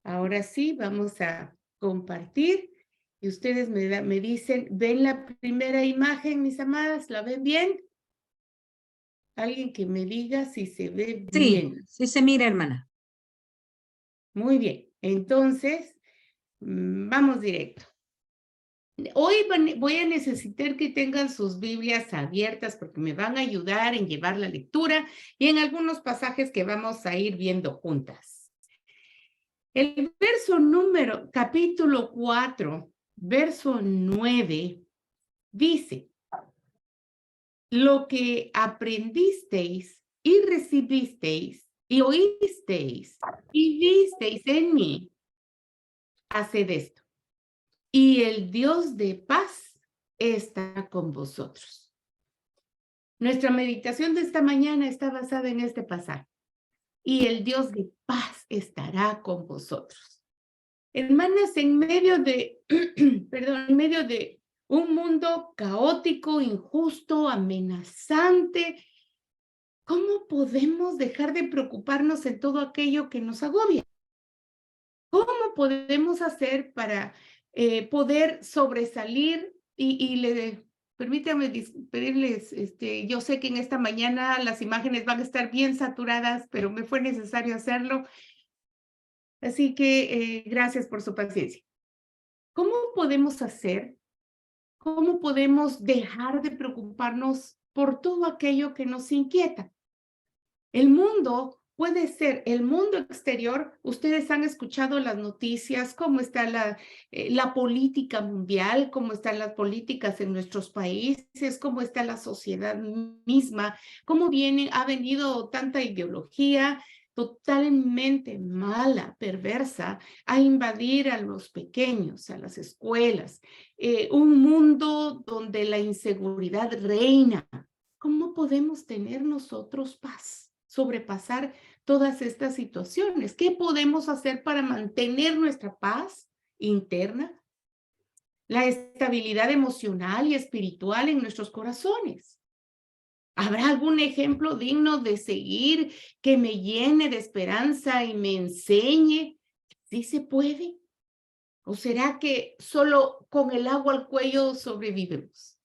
Ahora sí, vamos a compartir y ustedes me dicen, ¿ven la primera imagen, mis amadas? ¿La ven bien? Alguien que me diga si se ve Sí, bien. sí se mira, hermana. Muy bien. Entonces, vamos directo. Hoy voy a necesitar que tengan sus Biblias abiertas porque me van a ayudar en llevar la lectura y en algunos pasajes que vamos a ir viendo juntas. El capítulo 4, verso 9, dice, lo que aprendisteis y recibisteis y oísteis y visteis en mí, haced esto. Y el Dios de paz está con vosotros. Nuestra meditación de esta mañana está basada en este pasaje. Y el Dios de paz estará con vosotros. Hermanas, en medio de, en medio de un mundo caótico, injusto, amenazante, ¿cómo podemos dejar de preocuparnos en todo aquello que nos agobia? ¿Cómo podemos hacer para poder sobresalir? Permítanme pedirles, yo sé que en esta mañana las imágenes van a estar bien saturadas, pero me fue necesario hacerlo. Así que gracias por su paciencia. ¿Cómo podemos hacer? ¿Cómo podemos dejar de preocuparnos por todo aquello que nos inquieta? El mundo puede ser el mundo exterior. Ustedes han escuchado las noticias, cómo está la política mundial, cómo están las políticas en nuestros países, cómo está la sociedad misma, ha venido tanta ideología totalmente mala, perversa, a invadir a los pequeños, a las escuelas, un mundo donde la inseguridad reina. ¿Cómo podemos tener nosotros paz? Sobrepasar todas estas situaciones. ¿Qué podemos hacer para mantener nuestra paz interna? La estabilidad emocional y espiritual en nuestros corazones. ¿Habrá algún ejemplo digno de seguir que me llene de esperanza y me enseñe? ¿Sí se puede? ¿O será que solo con el agua al cuello sobrevivimos?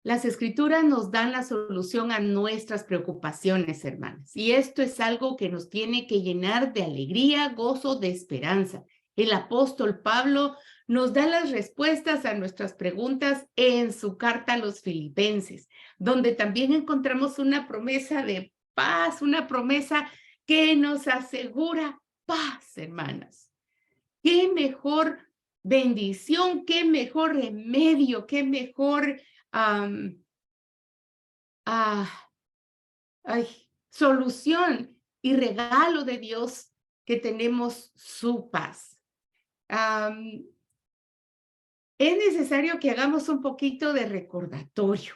Las escrituras nos dan la solución a nuestras preocupaciones, hermanas, y esto es algo que nos tiene que llenar de alegría, gozo, de esperanza. El apóstol Pablo nos da las respuestas a nuestras preguntas en su carta a los Filipenses, donde también encontramos una promesa de paz, una promesa que nos asegura paz, hermanas. Qué mejor bendición, qué mejor remedio, qué mejor ah, ay, solución y regalo de Dios que tenemos su paz. Es necesario que hagamos un poquito de recordatorio.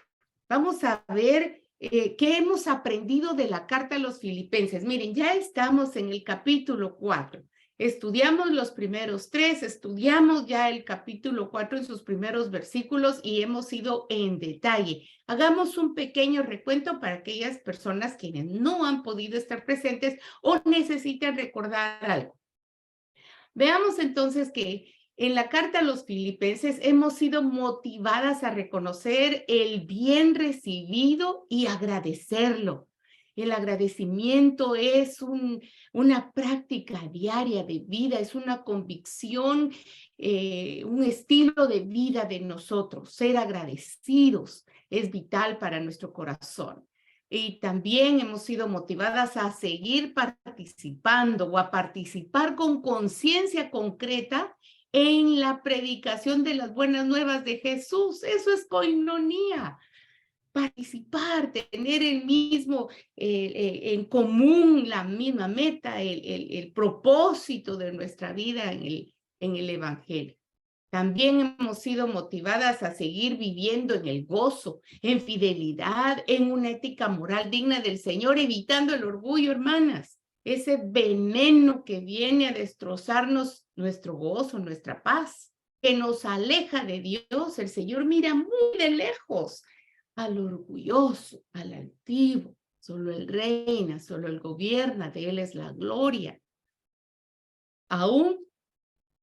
Vamos a ver qué hemos aprendido de la carta a los Filipenses. Miren, ya estamos en el capítulo 4. Estudiamos los primeros 3, estudiamos ya el capítulo 4 en sus primeros versículos y hemos ido en detalle. Hagamos un pequeño recuento para aquellas personas quienes no han podido estar presentes o necesitan recordar algo. Veamos entonces que en la carta a los Filipenses hemos sido motivadas a reconocer el bien recibido y agradecerlo. El agradecimiento es una práctica diaria de vida, es una convicción, un estilo de vida de nosotros. Ser agradecidos es vital para nuestro corazón. Y también hemos sido motivadas a seguir participando o a participar con conciencia concreta en la predicación de las buenas nuevas de Jesús. Eso es koinonía. Participar, tener en común la misma meta, el propósito de nuestra vida en el Evangelio. También hemos sido motivadas a seguir viviendo en el gozo, en fidelidad, en una ética moral digna del Señor, evitando el orgullo, hermanas, ese veneno que viene a destrozarnos nuestro gozo, nuestra paz, que nos aleja de Dios. El Señor mira muy de lejos al orgulloso, al altivo. Solo Él reina, solo Él gobierna, de Él es la gloria. aún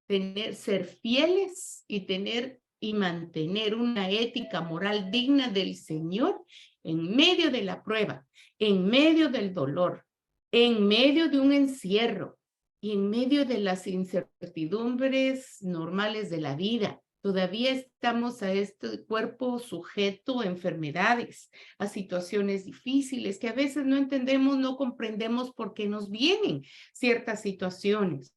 ser fieles y mantener una ética moral digna del Señor en medio de la prueba, en medio del dolor, en medio de un encierro y en medio de las incertidumbres normales de la vida. Todavía estamos a este cuerpo sujeto a enfermedades, a situaciones difíciles que a veces no entendemos, no comprendemos por qué nos vienen ciertas situaciones.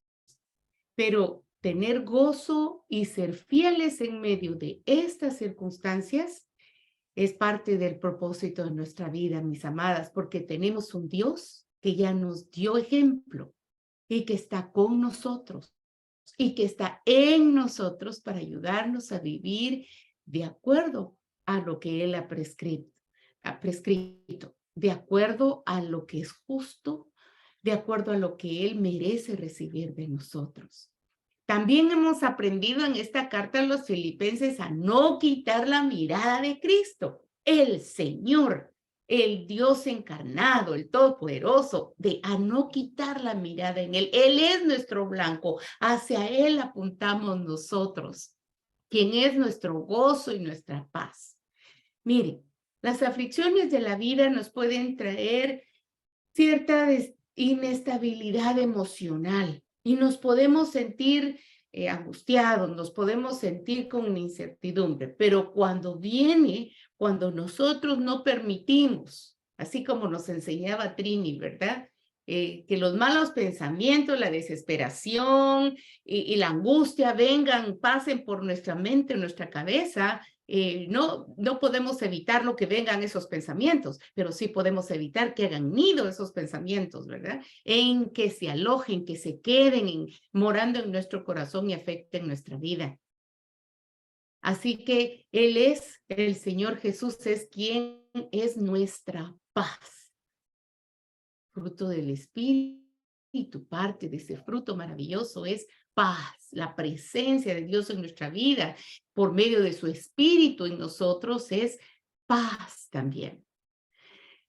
Pero tener gozo y ser fieles en medio de estas circunstancias es parte del propósito de nuestra vida, mis amadas, porque tenemos un Dios que ya nos dio ejemplo y que está con nosotros y que está en nosotros para ayudarnos a vivir de acuerdo a lo que Él ha prescrito, de acuerdo a lo que es justo, de acuerdo a lo que Él merece recibir de nosotros. También hemos aprendido en esta carta a los filipenses a no quitar la mirada de Cristo, el Señor, el Dios encarnado, el Todopoderoso, a no quitar la mirada en Él. Él es nuestro blanco, hacia Él apuntamos nosotros, quien es nuestro gozo y nuestra paz. Miren, las aflicciones de la vida nos pueden traer cierta inestabilidad emocional y nos podemos sentir angustiados, nos podemos sentir con incertidumbre, pero cuando nosotros no permitimos, así como nos enseñaba Trini, ¿verdad? Que los malos pensamientos, la desesperación y la angustia pasen por nuestra mente, nuestra cabeza. No podemos evitar lo que vengan esos pensamientos, pero sí podemos evitar que hagan nido esos pensamientos, ¿verdad? En que se alojen, que se queden morando en nuestro corazón y afecten nuestra vida. Así que el Señor Jesús es quien es nuestra paz, fruto del Espíritu, parte de ese fruto maravilloso es paz, la presencia de Dios en nuestra vida por medio de su Espíritu en nosotros es paz también.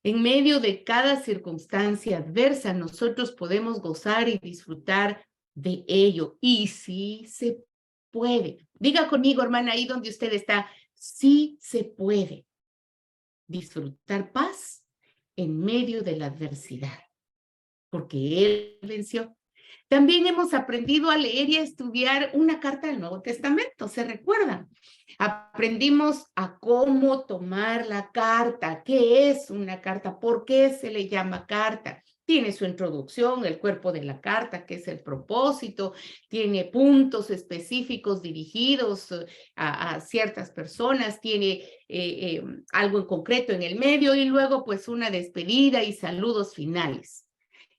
En medio de cada circunstancia adversa, nosotros podemos gozar y disfrutar de ello. Y sí se puede. Diga conmigo, hermana, ahí donde usted está, sí se puede disfrutar paz en medio de la adversidad, porque Él venció. También hemos aprendido a leer y a estudiar una carta del Nuevo Testamento, ¿se recuerdan? Aprendimos a cómo tomar la carta, qué es una carta, por qué se le llama carta. Tiene su introducción, el cuerpo de la carta, que es el propósito, tiene puntos específicos dirigidos a ciertas personas, tiene algo en concreto en el medio y luego pues una despedida y saludos finales.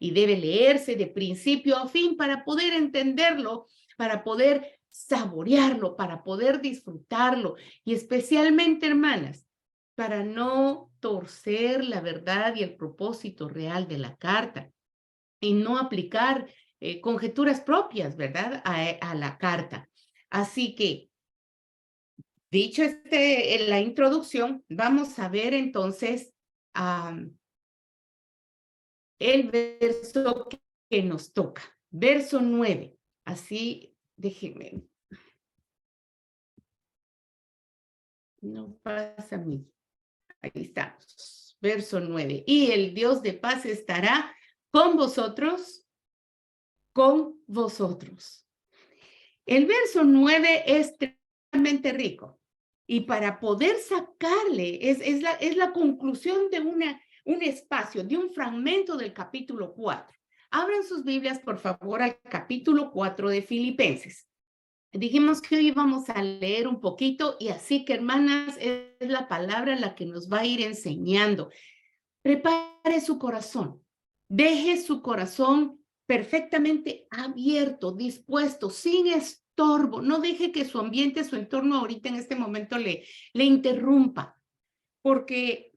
Y debe leerse de principio a fin para poder entenderlo, para poder saborearlo, para poder disfrutarlo y especialmente, hermanas, para no torcer la verdad y el propósito real de la carta y no aplicar conjeturas propias, ¿verdad?, a la carta. Así que, dicho en la introducción, vamos a ver entonces el verso que nos toca, verso 9. Así, déjenme. No pasa a mí. Ahí estamos. Verso 9. Y el Dios de paz estará con vosotros, con vosotros. El verso 9 es tremendamente rico. Y para poder sacarle, es la conclusión de un espacio, de un fragmento del capítulo 4. Abran sus Biblias, por favor, al capítulo 4 de Filipenses. Dijimos que hoy íbamos a leer un poquito y así que, hermanas, es la palabra la que nos va a ir enseñando. Prepare su corazón. Deje su corazón perfectamente abierto, dispuesto, sin estorbo. No deje que su ambiente, su entorno ahorita en este momento le interrumpa, porque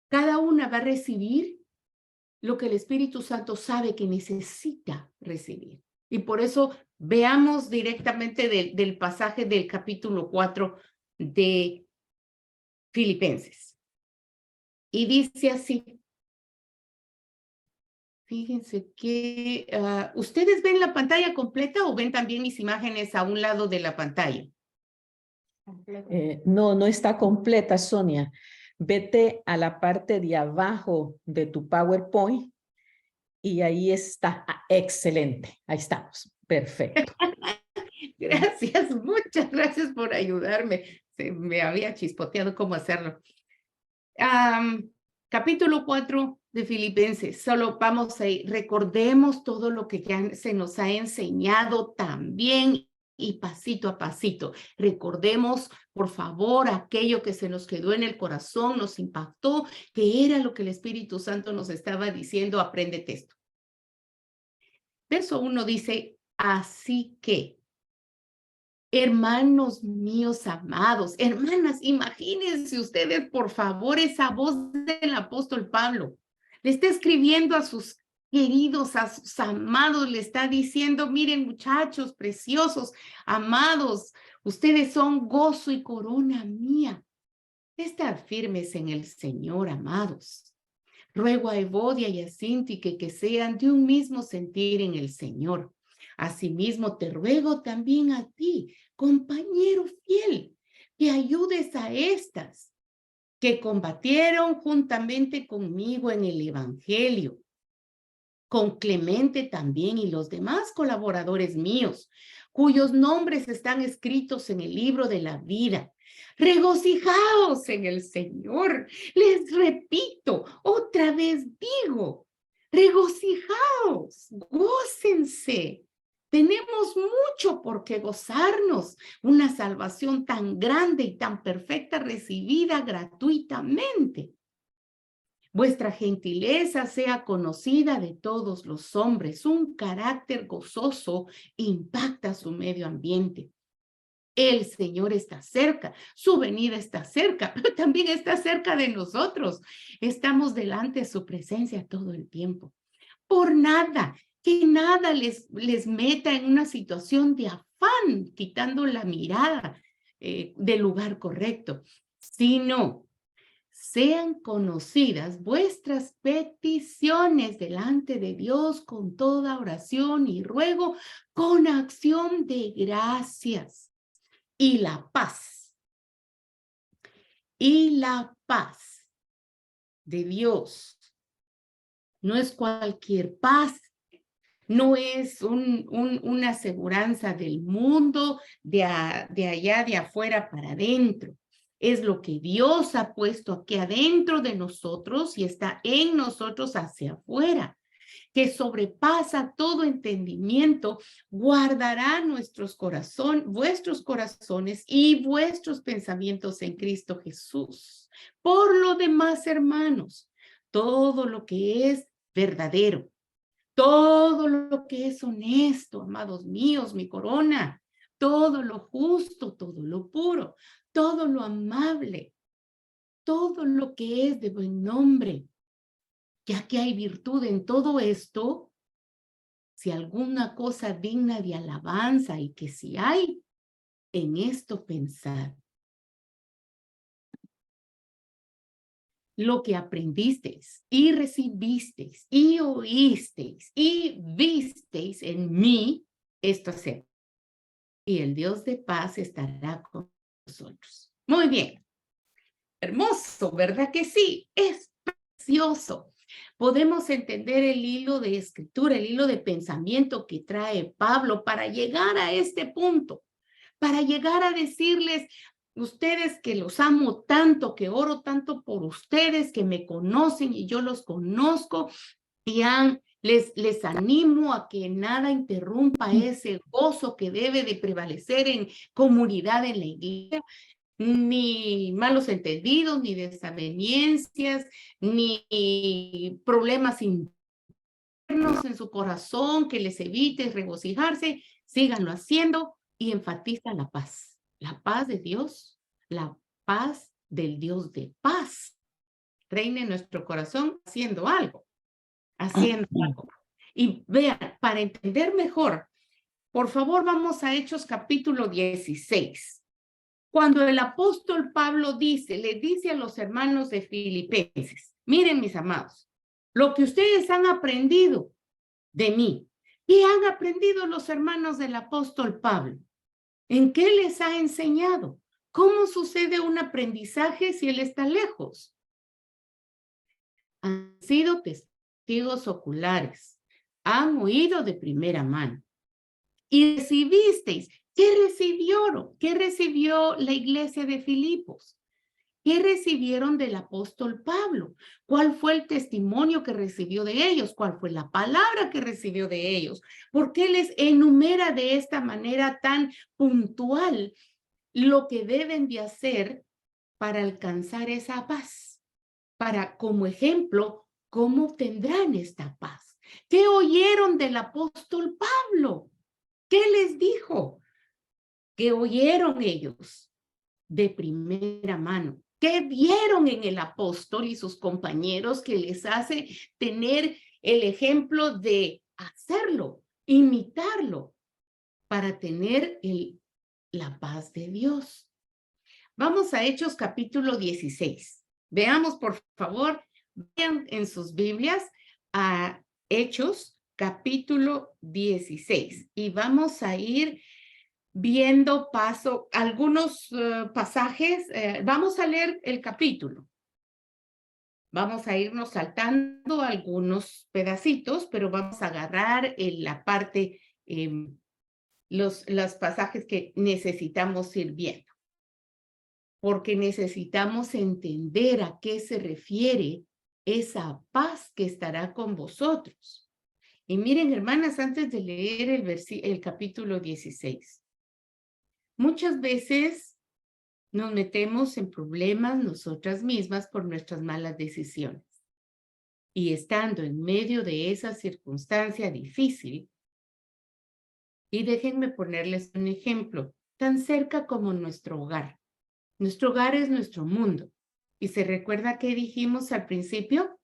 cada una va a recibir lo que el Espíritu Santo sabe que necesita recibir. Y por eso veamos directamente del pasaje del capítulo 4 de Filipenses. Y dice así: Fíjense que, ¿ustedes ven la pantalla completa o ven también mis imágenes a un lado de la pantalla? No, no está completa, Sonia. Vete a la parte de abajo de tu PowerPoint y ahí está. Ah, excelente. Ahí estamos. Perfecto. Gracias, muchas gracias por ayudarme. Se me había chispoteado cómo hacerlo. Capítulo 4 de Filipenses. Solo vamos a ir, recordemos todo lo que ya se nos ha enseñado también y pasito a pasito. Recordemos, por favor, aquello que se nos quedó en el corazón, nos impactó, que era lo que el Espíritu Santo nos estaba diciendo, apréndete esto. Verso 1 dice, así que, hermanos míos amados, hermanas, imagínense ustedes, por favor, esa voz del apóstol Pablo. Le está escribiendo a sus queridos, a sus amados, le está diciendo, miren muchachos preciosos, amados, ustedes son gozo y corona mía. Estad firmes en el Señor, amados. Ruego a Evodia y a Sintique que sean de un mismo sentir en el Señor. Asimismo, te ruego también a ti, compañero fiel, que ayudes a estas que combatieron juntamente conmigo en el Evangelio, con Clemente también y los demás colaboradores míos, cuyos nombres están escritos en el libro de la vida. Regocijaos en el Señor. Les repito, otra vez digo, regocijaos, gócense. Tenemos mucho por qué gozarnos, una salvación tan grande y tan perfecta recibida gratuitamente. Vuestra gentileza sea conocida de todos los hombres. Un carácter gozoso impacta su medio ambiente. El Señor está cerca, su venida está cerca, pero también está cerca de nosotros. Estamos delante de su presencia todo el tiempo. Por nada, que nada les meta en una situación de afán, quitando la mirada del lugar correcto, sino sean conocidas vuestras peticiones delante de Dios con toda oración y ruego, con acción de gracias. Y la paz de Dios no es cualquier paz, no es una aseguranza del mundo de allá de afuera para adentro. Es lo que Dios ha puesto aquí adentro de nosotros y está en nosotros hacia afuera, que sobrepasa todo entendimiento, guardará vuestros corazones y vuestros pensamientos en Cristo Jesús. Por lo demás, hermanos, todo lo que es verdadero, todo lo que es honesto, amados míos, mi corona, todo lo justo, todo lo puro, todo lo amable, todo lo que es de buen nombre, ya que hay virtud en todo esto, si alguna cosa digna de alabanza y que si hay, en esto pensad. Lo que aprendisteis y recibisteis y oísteis y visteis en mí, esto haced. Y el Dios de paz estará con nosotros. Muy bien. Hermoso, ¿verdad que sí? Es precioso. Podemos entender el hilo de escritura, el hilo de pensamiento que trae Pablo para llegar a este punto, para llegar a decirles, ustedes que los amo tanto, que oro tanto por ustedes, que me conocen y yo los conozco, y les animo a que nada interrumpa ese gozo que debe de prevalecer en comunidad en la iglesia, ni malos entendidos, ni desavenencias, ni problemas internos en su corazón que les evite regocijarse, síganlo haciendo y enfatiza la paz de Dios, la paz del Dios de paz. Reine en nuestro corazón haciendo algo. Y vean, para entender mejor, por favor, vamos a Hechos capítulo 16. Cuando el apóstol Pablo le dice a los hermanos de Filipenses, miren mis amados, lo que ustedes han aprendido de mí. ¿Qué han aprendido los hermanos del apóstol Pablo? ¿En qué les ha enseñado? ¿Cómo sucede un aprendizaje si él está lejos? Han sido testigos oculares, han oído de primera mano. Y recibisteis. ¿Qué recibieron? ¿Qué recibió la iglesia de Filipos? ¿Qué recibieron del apóstol Pablo? ¿Cuál fue el testimonio que recibió de ellos? ¿Cuál fue la palabra que recibió de ellos? ¿Por qué les enumera de esta manera tan puntual lo que deben de hacer para alcanzar esa paz? Para, como ejemplo, ¿cómo obtendrán esta paz? ¿Qué oyeron del apóstol Pablo? ¿Qué les dijo? ¿Qué oyeron ellos de primera mano? ¿Qué vieron en el apóstol y sus compañeros que les hace tener el ejemplo de hacerlo, imitarlo, para tener la paz de Dios? Vamos a Hechos capítulo 16. Veamos, por favor, vean en sus Biblias a Hechos capítulo 16 y vamos a ir viendo algunos pasajes. Vamos a leer el capítulo. Vamos a irnos saltando algunos pedacitos, pero vamos a agarrar en la parte, los pasajes que necesitamos ir viendo. Porque necesitamos entender a qué se refiere esa paz que estará con vosotros. Y miren, hermanas, antes de leer el capítulo 16, muchas veces nos metemos en problemas nosotras mismas por nuestras malas decisiones. Y estando en medio de esa circunstancia difícil, y déjenme ponerles un ejemplo, tan cerca como nuestro hogar. Nuestro hogar es nuestro mundo. ¿Y se recuerda qué dijimos al principio?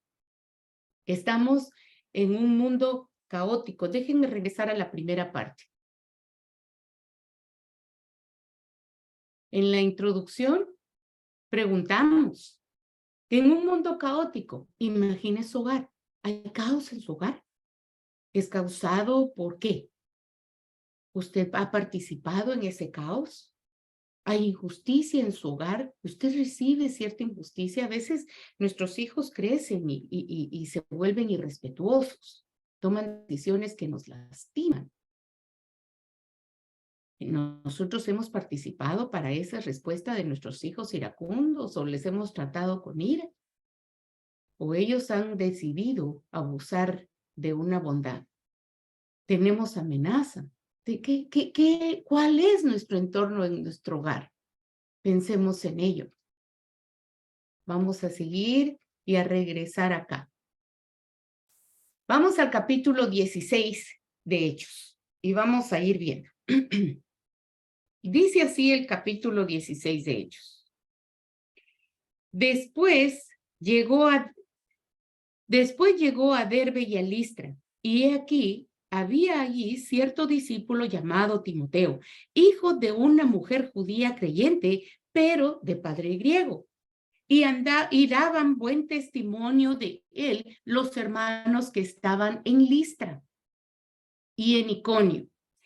Estamos en un mundo caótico. Déjenme regresar a la primera parte. En la introducción preguntamos, en un mundo caótico, imagine su hogar. ¿Hay caos en su hogar? ¿Es causado por qué? ¿Usted ha participado en ese caos? ¿Hay injusticia en su hogar? ¿Usted recibe cierta injusticia? A veces nuestros hijos crecen y se vuelven irrespetuosos, toman decisiones que nos lastiman. Nosotros hemos participado para esa respuesta de nuestros hijos iracundos o les hemos tratado con ira. O ellos han decidido abusar de una bondad. Tenemos amenaza. ¿Cuál es nuestro entorno en nuestro hogar? Pensemos en ello. Vamos a seguir y a regresar acá. Vamos al capítulo 16 de Hechos y vamos a ir viendo. Dice así el capítulo 16 de Hechos. Después llegó a Derbe y a Listra, y he aquí, había allí cierto discípulo llamado Timoteo, hijo de una mujer judía creyente, pero de padre griego. Y daban buen testimonio de él los hermanos que estaban en Listra y en Iconio.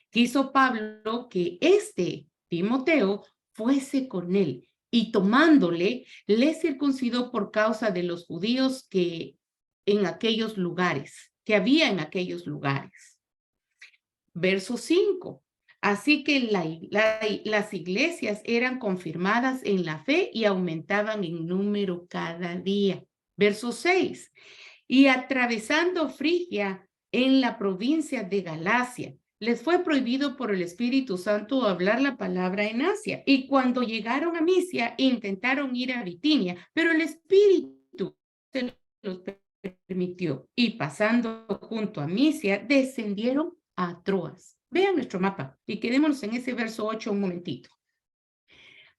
Quiso Pablo que Timoteo fuese con él, y tomándole, le circuncidó por causa de los judíos que había en aquellos lugares. Verso 5. Así que las iglesias eran confirmadas en la fe y aumentaban en número cada día. Verso 6. Y atravesando Frigia en la provincia de Galacia, les fue prohibido por el Espíritu Santo hablar la palabra en Asia. Y cuando llegaron a Misia, intentaron ir a Bitinia, pero el Espíritu se los permitió. Y pasando junto a Misia, descendieron a Troas. Vean nuestro mapa y quedémonos en ese verso 8 un momentito.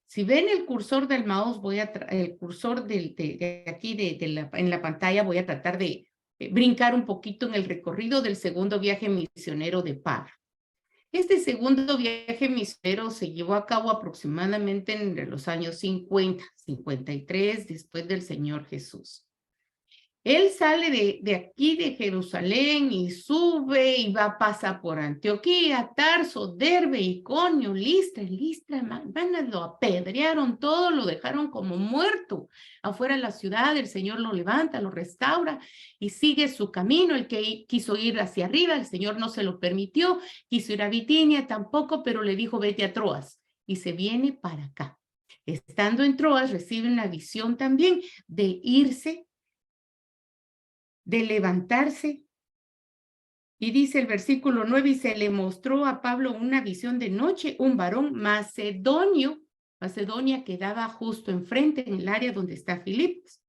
Si ven el cursor del mouse, el cursor de aquí en la pantalla, voy a tratar de brincar un poquito en el recorrido del segundo viaje misionero de Pablo. Este segundo viaje misionero se llevó a cabo aproximadamente entre los años 50, 53, después del Señor Jesús. Él sale de aquí, de Jerusalén, y sube y pasa por Antioquía, Tarso, Derbe, Iconio, Listra, lo apedrearon todo, lo dejaron como muerto afuera de la ciudad. El Señor lo levanta, lo restaura y sigue su camino. El que quiso ir hacia arriba, el Señor no se lo permitió, quiso ir a Bitinia tampoco, pero le dijo, vete a Troas, y se viene para acá. Estando en Troas, recibe una visión también de irse, de levantarse. Y dice el versículo 9, y se le mostró a Pablo una visión de noche, un varón macedonio. Macedonia quedaba justo enfrente, en el área donde está Filipos.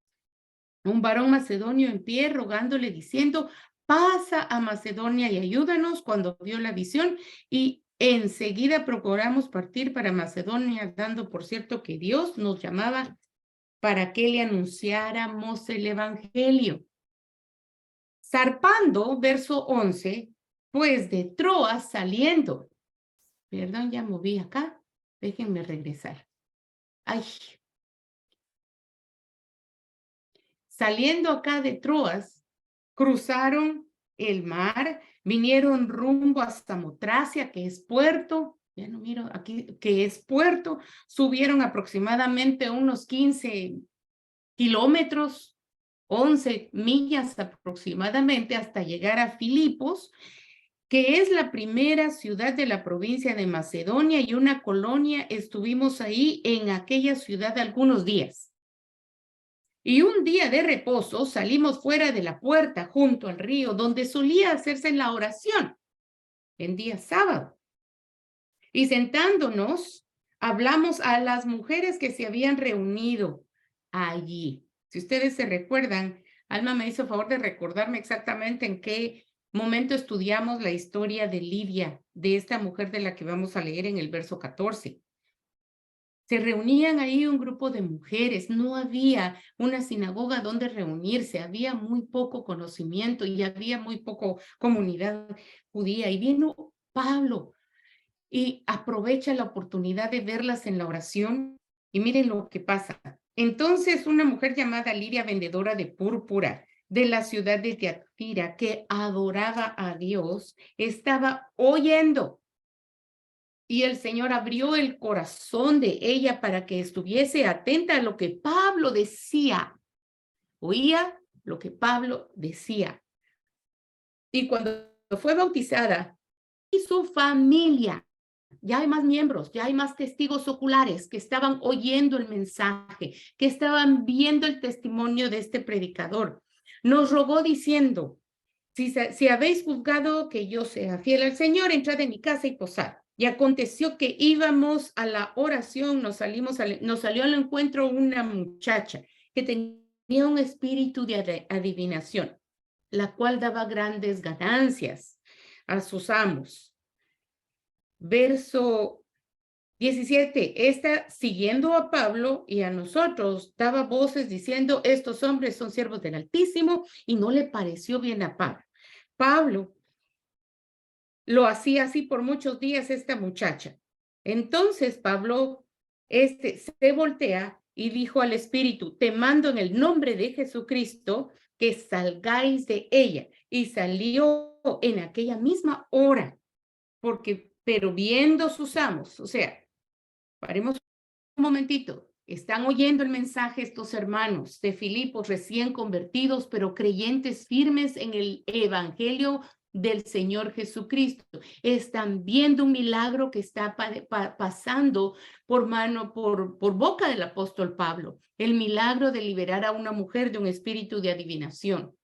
Un varón macedonio en pie, rogándole, diciendo, pasa a Macedonia y ayúdanos. Cuando vio la visión, y enseguida procuramos partir para Macedonia, dando por cierto que Dios nos llamaba para que le anunciáramos el evangelio. Zarpando, verso 11, pues de Troas saliendo. Perdón, ya moví acá. Déjenme regresar. Ay. Saliendo acá de Troas, cruzaron el mar, vinieron rumbo a Samotracia, que es puerto. Ya no miro aquí, que es puerto. Subieron aproximadamente unos 15 kilómetros, 11 millas aproximadamente, hasta llegar a Filipos, que es la primera ciudad de la provincia de Macedonia y una colonia. Estuvimos ahí en aquella ciudad algunos días. Y un día de reposo salimos fuera de la puerta junto al río donde solía hacerse la oración en día sábado. Y sentándonos, hablamos a las mujeres que se habían reunido allí. Si ustedes se recuerdan, Alma me hizo favor de recordarme exactamente en qué momento estudiamos la historia de Lidia, de esta mujer de la que vamos a leer en el verso 14. Se reunían ahí un grupo de mujeres, no había una sinagoga donde reunirse, había muy poco conocimiento y había muy poco comunidad judía. Y vino Pablo y aprovecha la oportunidad de verlas en la oración, y miren lo que pasa. Entonces una mujer llamada Lidia, vendedora de púrpura de la ciudad de Tiatira, que adoraba a Dios, estaba oyendo. Y el Señor abrió el corazón de ella para que estuviese atenta a lo que Pablo decía. Oía lo que Pablo decía. Y cuando fue bautizada, y su familia, ya hay más miembros, ya hay más testigos oculares que estaban oyendo el mensaje, que estaban viendo el testimonio de este predicador. Nos rogó diciendo, si habéis juzgado que yo sea fiel al Señor, entrad en mi casa y posad. Y aconteció que íbamos a la oración, nos salió al encuentro una muchacha que tenía un espíritu de adivinación, la cual daba grandes ganancias a sus amos. Verso 17, esta, siguiendo a Pablo y a nosotros, daba voces diciendo, estos hombres son siervos del Altísimo, y no le pareció bien a Pablo. Pablo lo hacía así por muchos días esta muchacha. Entonces Pablo se voltea y dijo al espíritu, te mando en el nombre de Jesucristo que salgáis de ella. Y salió en aquella misma hora, pero viendo sus amos, o sea, paremos un momentito. Están oyendo el mensaje estos hermanos de Filipos recién convertidos, pero creyentes firmes en el evangelio del Señor Jesucristo. Están viendo un milagro que está pasando por boca del apóstol Pablo. El milagro de liberar a una mujer de un espíritu de adivinación.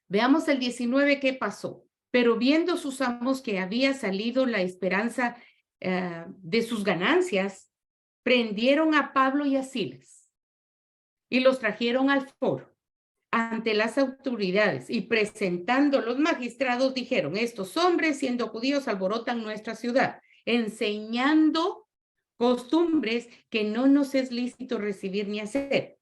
Veamos el 19, ¿qué pasó? Pero viendo sus amos que había salido la esperanza de sus ganancias, prendieron a Pablo y a Silas y los trajeron al foro ante las autoridades, y presentando los magistrados dijeron, estos hombres siendo judíos alborotan nuestra ciudad, enseñando costumbres que no nos es lícito recibir ni hacer,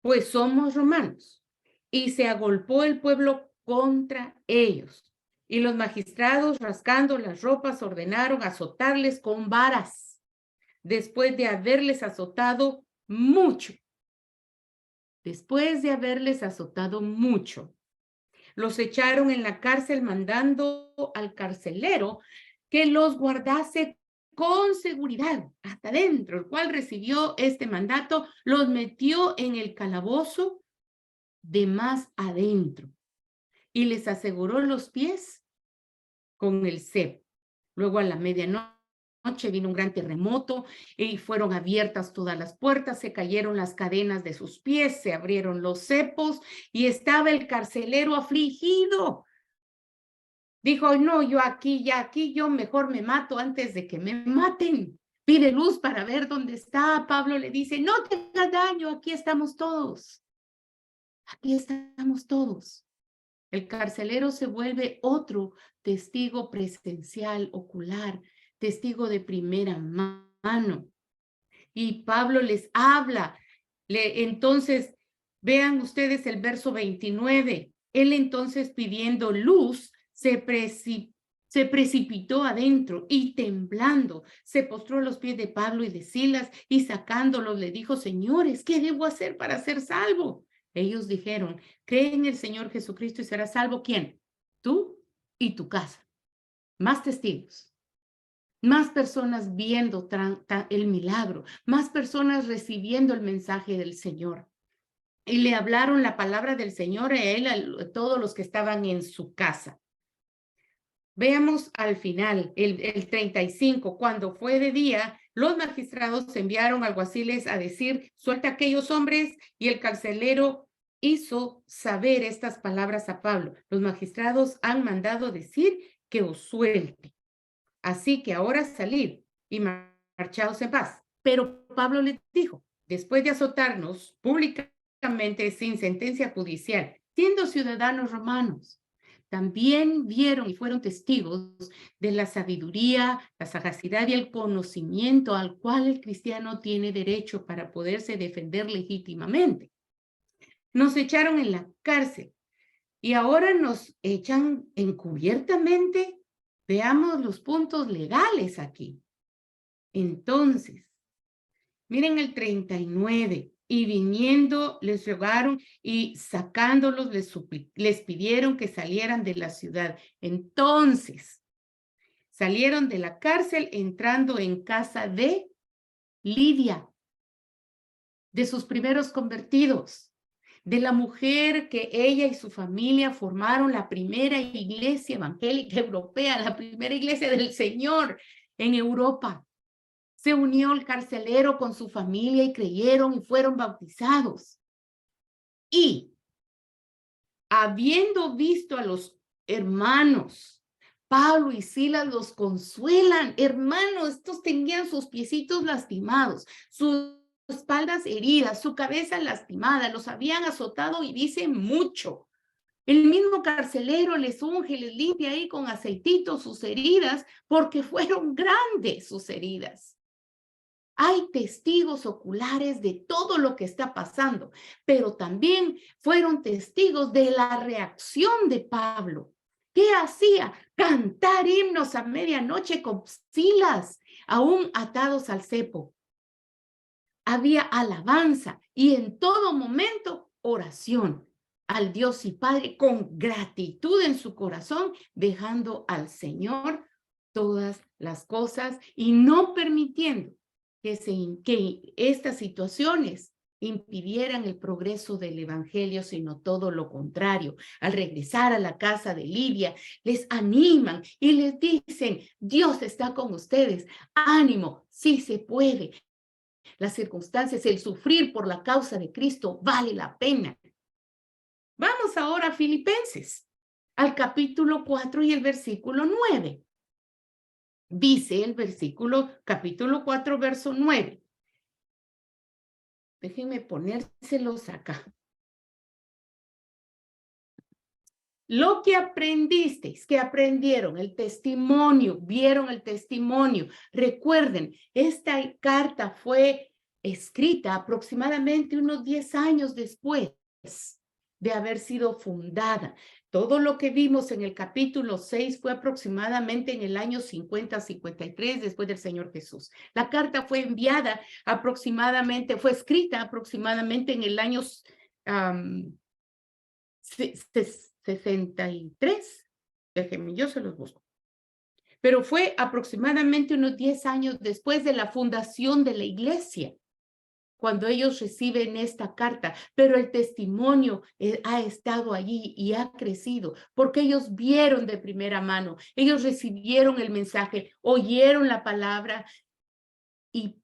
pues somos romanos. Y se agolpó el pueblo contra ellos. Y los magistrados, rascando las ropas, ordenaron azotarles con varas, después de haberles azotado mucho. después de haberles azotado mucho. Los echaron en la cárcel mandando al carcelero que los guardase con seguridad hasta dentro, el cual recibió este mandato, los metió en el calabozo de más adentro y les aseguró los pies con el cepo. Luego a la medianoche vino un gran terremoto y fueron abiertas todas las puertas, se cayeron las cadenas de sus pies, se abrieron los cepos y estaba el carcelero afligido. Dijo, no, yo aquí yo mejor me mato antes de que me maten. Pide luz para ver dónde está. Pablo le dice, no te hagas daño, aquí estamos todos. Aquí estamos todos. El carcelero se vuelve otro testigo presencial, ocular, testigo de primera mano. Y Pablo les habla. Entonces, vean ustedes el verso 29. Él entonces pidiendo luz, se precipitó adentro y temblando, se postró a los pies de Pablo y de Silas y sacándolos le dijo, señores, ¿qué debo hacer para ser salvo? Ellos dijeron, cree en el Señor Jesucristo y serás salvo. ¿Quién? Tú y tu casa. Más testigos. Más personas viendo el milagro, más personas recibiendo el mensaje del Señor. Y le hablaron la palabra del Señor a él, a todos los que estaban en su casa. Veamos al final, el 35, cuando fue de día, los magistrados enviaron alguaciles a decir, suelta a aquellos hombres, y el carcelero hizo saber estas palabras a Pablo. Los magistrados han mandado decir que os suelte. Así que ahora salid y marchaos en paz. Pero Pablo les dijo, después de azotarnos públicamente sin sentencia judicial, siendo ciudadanos romanos, también vieron y fueron testigos de la sabiduría, la sagacidad y el conocimiento al cual el cristiano tiene derecho para poderse defender legítimamente. Nos echaron en la cárcel y ahora nos echan encubiertamente. Veamos los puntos legales aquí. Entonces, miren el 39. Y viniendo les rogaron y sacándolos les pidieron que salieran de la ciudad. Entonces, salieron de la cárcel entrando en casa de Lidia, de sus primeros convertidos, de la mujer que ella y su familia formaron la primera iglesia evangélica europea, la primera iglesia del Señor en Europa. Se unió el carcelero con su familia y creyeron y fueron bautizados. Y habiendo visto a los hermanos, Pablo y Silas los consuelan. Hermanos, estos tenían sus piecitos lastimados, sus espaldas heridas, su cabeza lastimada, los habían azotado y dice mucho. El mismo carcelero les unge, les limpia ahí con aceitito sus heridas, porque fueron grandes sus heridas. Hay testigos oculares de todo lo que está pasando, pero también fueron testigos de la reacción de Pablo. ¿Qué hacía? Cantar himnos a medianoche con Silas, aún atados al cepo. Había alabanza y en todo momento oración al Dios y Padre con gratitud en su corazón, dejando al Señor todas las cosas y no permitiendo que estas situaciones impidieran el progreso del evangelio, sino todo lo contrario. Al regresar a la casa de Lidia, les animan y les dicen, Dios está con ustedes, ánimo, sí se puede. Las circunstancias, el sufrir por la causa de Cristo vale la pena. Vamos ahora a Filipenses, al capítulo 4 y el versículo 9. Dice el capítulo 4, verso 9. Déjenme ponérselos acá. Lo que aprendisteis, que aprendieron, el testimonio, vieron el testimonio. Recuerden, esta carta fue escrita aproximadamente unos 10 años después de haber sido fundada. Todo lo que vimos en el capítulo 6 fue aproximadamente en el año 50-53 después del Señor Jesús. La carta fue enviada fue escrita aproximadamente en el año 63, déjenme, yo se los busco. Pero fue aproximadamente unos 10 años después de la fundación de la iglesia, cuando ellos reciben esta carta, pero el testimonio ha estado allí y ha crecido, porque ellos vieron de primera mano, ellos recibieron el mensaje, oyeron la palabra y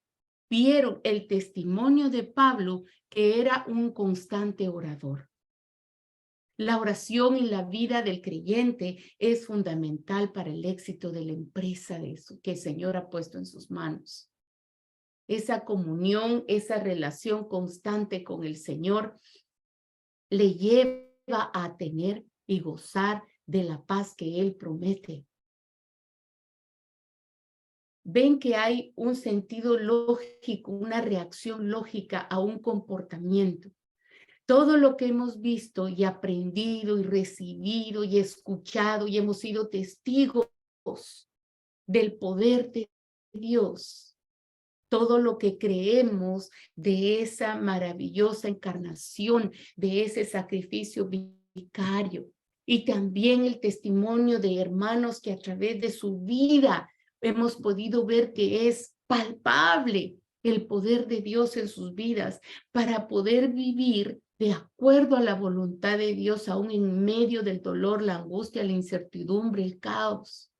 vieron el testimonio de Pablo, que era un constante orador. La oración y la vida del creyente es fundamental para el éxito de la empresa que el Señor ha puesto en sus manos. Esa comunión, esa relación constante con el Señor le lleva a tener y gozar de la paz que Él promete. Ven que hay un sentido lógico, una reacción lógica a un comportamiento. Todo lo que hemos visto y aprendido y recibido y escuchado y hemos sido testigos del poder de Dios. Todo lo que creemos de esa maravillosa encarnación, de ese sacrificio vicario. Y también el testimonio de hermanos que a través de su vida hemos podido ver que es palpable el poder de Dios en sus vidas para poder vivir de acuerdo a la voluntad de Dios, aún en medio del dolor, la angustia, la incertidumbre, el caos.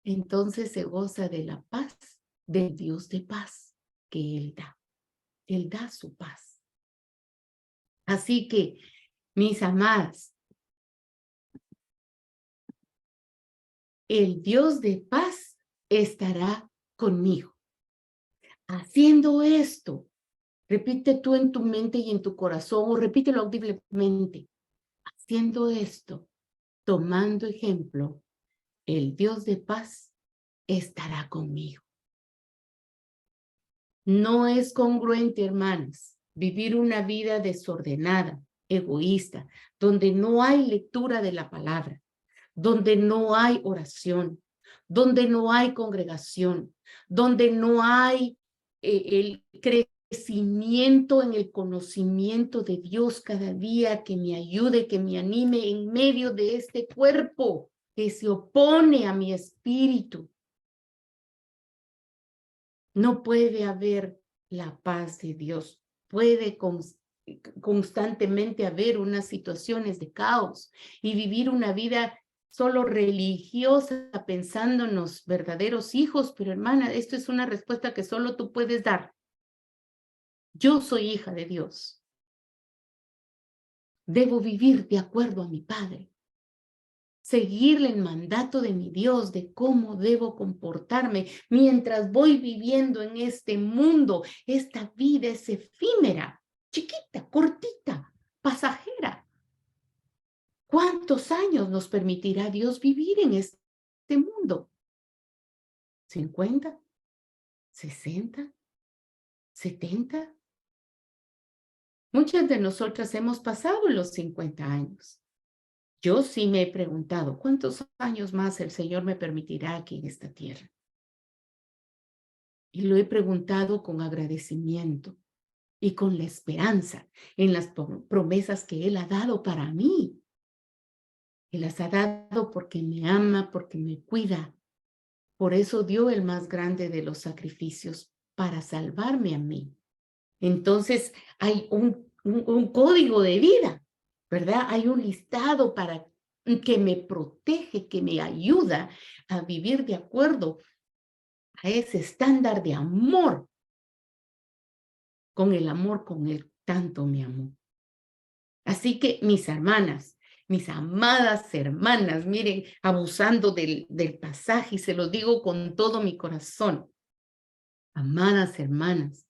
Entonces se goza de la paz del Dios de paz que Él da. Él da su paz. Así que, mis amadas, el Dios de paz estará conmigo. Haciendo esto, repite tú en tu mente y en tu corazón, o repítelo audiblemente. Haciendo esto, tomando ejemplo, el Dios de paz estará conmigo. No es congruente, hermanas, vivir una vida desordenada, egoísta, donde no hay lectura de la palabra, donde no hay oración, donde no hay congregación, donde no hay el crecimiento en el conocimiento de Dios cada día que me ayude, que me anime en medio de este cuerpo que se opone a mi espíritu. No puede haber la paz de Dios. Puede constantemente haber unas situaciones de caos y vivir una vida solo religiosa pensándonos verdaderos hijos. Pero hermana, esto es una respuesta que solo tú puedes dar. Yo soy hija de Dios. Debo vivir de acuerdo a mi Padre. Seguirle el mandato de mi Dios de cómo debo comportarme mientras voy viviendo en este mundo. Esta vida es efímera, chiquita, cortita, pasajera. ¿Cuántos años nos permitirá Dios vivir en este mundo? ¿50? ¿60? ¿70? Muchas de nosotras hemos pasado los 50 años. Yo sí me he preguntado, ¿cuántos años más el Señor me permitirá aquí en esta tierra? Y lo he preguntado con agradecimiento y con la esperanza en las promesas que Él ha dado para mí. Él las ha dado porque me ama, porque me cuida. Por eso dio el más grande de los sacrificios para salvarme a mí. Entonces hay un código de vida, ¿verdad? Hay un listado que me protege, que me ayuda a vivir de acuerdo a ese estándar de amor, con el amor con el tanto me amó. Así que mis hermanas, mis amadas hermanas, miren, abusando del pasaje, y se lo digo con todo mi corazón, amadas hermanas,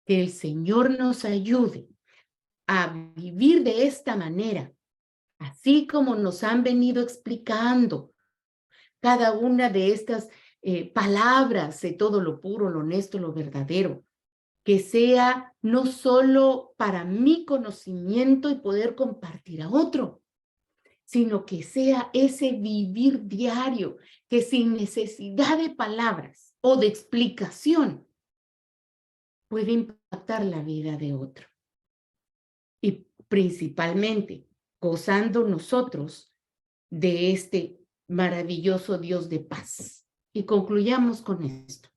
que el Señor nos ayude a vivir de esta manera, así como nos han venido explicando cada una de estas palabras de todo lo puro, lo honesto, lo verdadero, que sea no solo para mi conocimiento y poder compartir a otro, sino que sea ese vivir diario, que sin necesidad de palabras o de explicación puede impactar la vida de otro. principalmente gozando nosotros de este maravilloso Dios de paz. Y concluyamos con esto.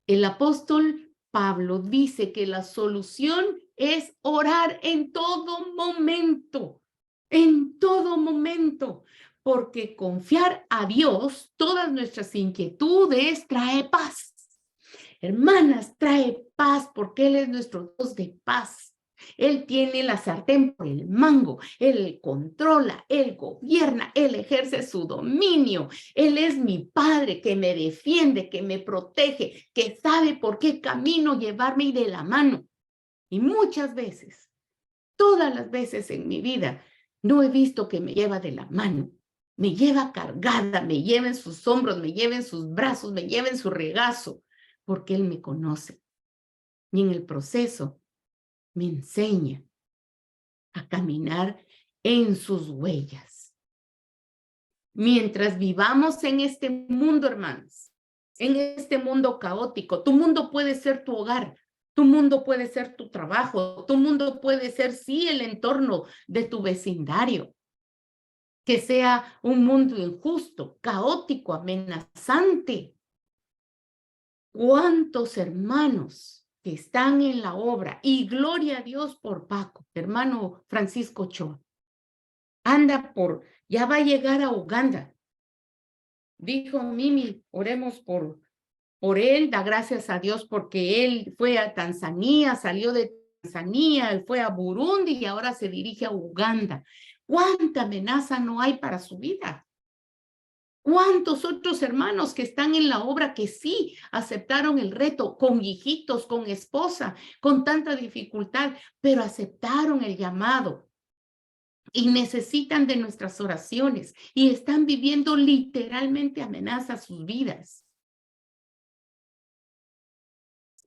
El apóstol Pablo dice que la solución es orar en todo momento, porque confiar a Dios todas nuestras inquietudes trae paz. Hermanas, trae paz porque Él es nuestro Dios de paz. Él tiene la sartén por el mango, Él controla, Él gobierna, Él ejerce su dominio. Él es mi Padre que me defiende, que me protege, que sabe por qué camino llevarme de la mano. Y muchas veces, todas las veces en mi vida, no he visto que me lleva de la mano. Me lleva cargada, me lleva en sus hombros, me lleva en sus brazos, me lleva en su regazo, porque Él me conoce. Y en el proceso me enseña a caminar en sus huellas. Mientras vivamos en este mundo, hermanos, en este mundo caótico, tu mundo puede ser tu hogar, tu mundo puede ser tu trabajo, tu mundo puede ser, sí, el entorno de tu vecindario, que sea un mundo injusto, caótico, amenazante. ¿Cuántos hermanos que están en la obra? Y gloria a Dios por Paco, hermano Francisco Ochoa. Ya va a llegar a Uganda. Dijo Mimi, oremos por él, da gracias a Dios porque él fue a Tanzania, salió de Tanzania, él fue a Burundi y ahora se dirige a Uganda. ¿Cuánta amenaza no hay para su vida? ¿Cuántos otros hermanos que están en la obra que sí aceptaron el reto, con hijitos, con esposa, con tanta dificultad, pero aceptaron el llamado y necesitan de nuestras oraciones y están viviendo literalmente amenaza a sus vidas?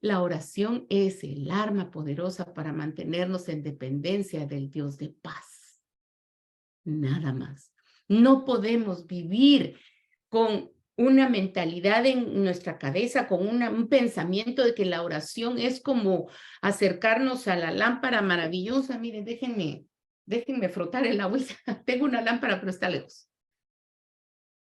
La oración es el arma poderosa para mantenernos en dependencia del Dios de paz. Nada más. No podemos vivir con una mentalidad en nuestra cabeza, con un pensamiento de que la oración es como acercarnos a la lámpara maravillosa. Miren, déjenme frotar el agüita. Tengo una lámpara, pero está lejos.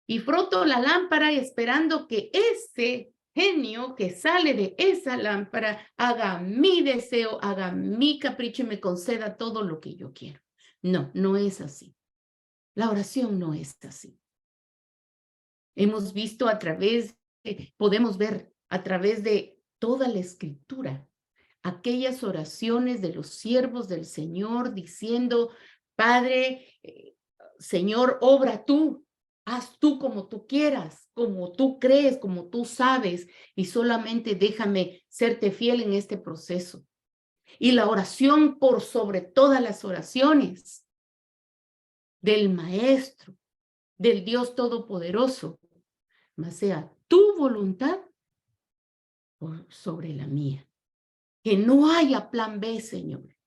Y froto la lámpara esperando que ese genio que sale de esa lámpara haga mi deseo, haga mi capricho y me conceda todo lo que yo quiero. No, no es así. La oración no es así. Hemos visto podemos ver a través de toda la escritura, aquellas oraciones de los siervos del Señor diciendo, Padre, Señor, obra tú, haz tú como tú quieras, como tú crees, como tú sabes, y solamente déjame serte fiel en este proceso. Y la oración por sobre todas las oraciones del Maestro, del Dios Todopoderoso, mas sea tu voluntad por sobre la mía. Que no haya plan B, Señor,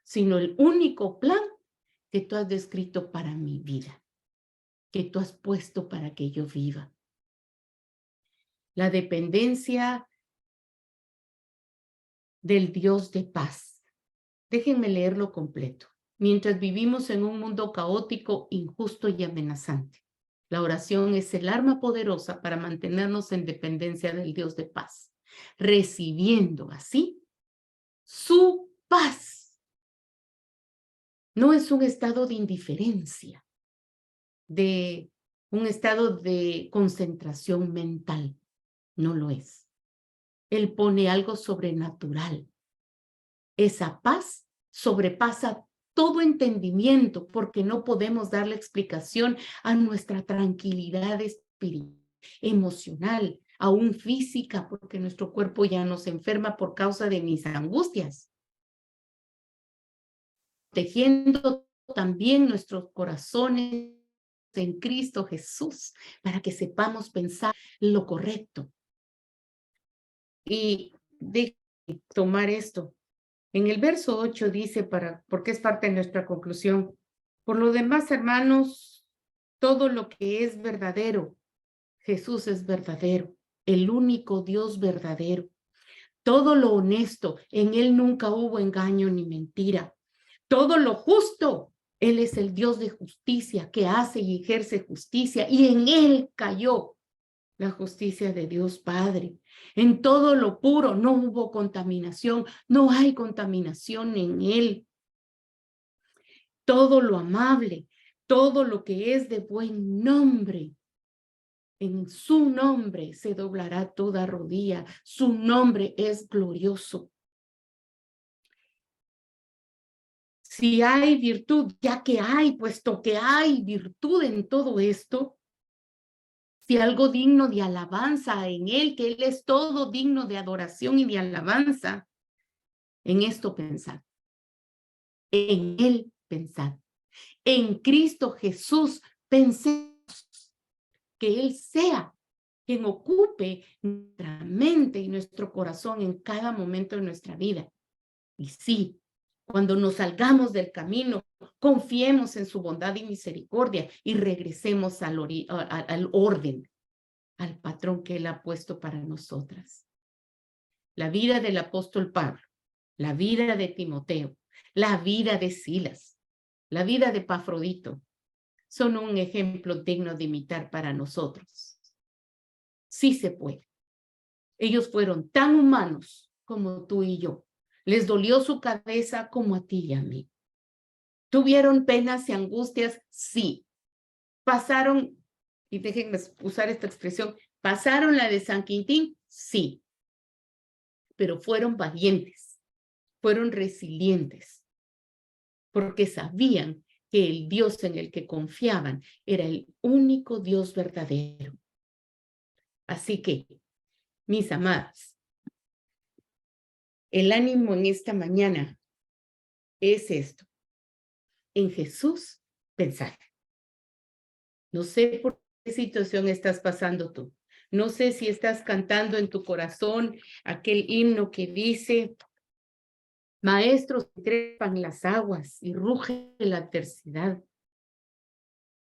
sino el único plan que tú has descrito para mi vida, que tú has puesto para que yo viva. La dependencia del Dios de paz. Déjenme leerlo completo. Mientras vivimos en un mundo caótico, injusto y amenazante, la oración es el arma poderosa para mantenernos en dependencia del Dios de paz, recibiendo así su paz. No es un estado de indiferencia, de un estado de concentración mental. No lo es. Él pone algo sobrenatural. Esa paz sobrepasa todo entendimiento porque no podemos darle explicación a nuestra tranquilidad espiritual, emocional, aún física, porque nuestro cuerpo ya nos enferma por causa de mis angustias. Tejiendo también nuestros corazones en Cristo Jesús para que sepamos pensar lo correcto. Y de tomar esto. En el verso 8 dice, porque es parte de nuestra conclusión, por lo demás, hermanos, todo lo que es verdadero, Jesús es verdadero, el único Dios verdadero. Todo lo honesto, en Él nunca hubo engaño ni mentira. Todo lo justo. Él es el Dios de justicia que hace y ejerce justicia, y en Él cayó la justicia de Dios Padre. En todo lo puro no hubo contaminación, no hay contaminación en Él. Todo lo amable, todo lo que es de buen nombre, en su nombre se doblará toda rodilla, su nombre es glorioso. Si hay virtud, ya que hay, puesto que hay virtud en todo esto, si algo digno de alabanza en Él, que Él es todo digno de adoración y de alabanza, en esto pensad, en Él pensad, en Cristo Jesús pensemos, que Él sea quien ocupe nuestra mente y nuestro corazón en cada momento de nuestra vida. Y sí, cuando nos salgamos del camino, confiemos en su bondad y misericordia y regresemos al orden, al patrón que Él ha puesto para nosotras. La vida del apóstol Pablo, la vida de Timoteo, la vida de Silas, la vida de Epafrodito, son un ejemplo digno de imitar para nosotros. Sí se puede. Ellos fueron tan humanos como tú y yo. Les dolió su cabeza como a ti y a mí. ¿Tuvieron penas y angustias? Sí. ¿Pasaron, y déjenme usar esta expresión, pasaron la de San Quintín? Sí. Pero fueron valientes, fueron resilientes, porque sabían que el Dios en el que confiaban era el único Dios verdadero. Así que, mis amadas, el ánimo en esta mañana es esto. En Jesús, pensar. No sé por qué situación estás pasando tú. No sé si estás cantando en tu corazón aquel himno que dice, maestros trepan las aguas y ruge la adversidad.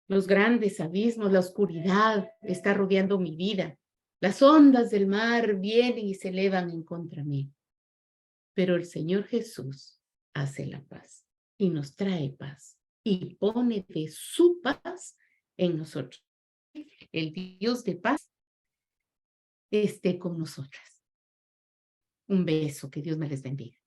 Los grandes abismos, la oscuridad está rodeando mi vida. Las ondas del mar vienen y se elevan en contra mí. Pero el Señor Jesús hace la paz y nos trae paz y pone de su paz en nosotros. El Dios de paz esté con nosotras. Un beso, que Dios me les bendiga.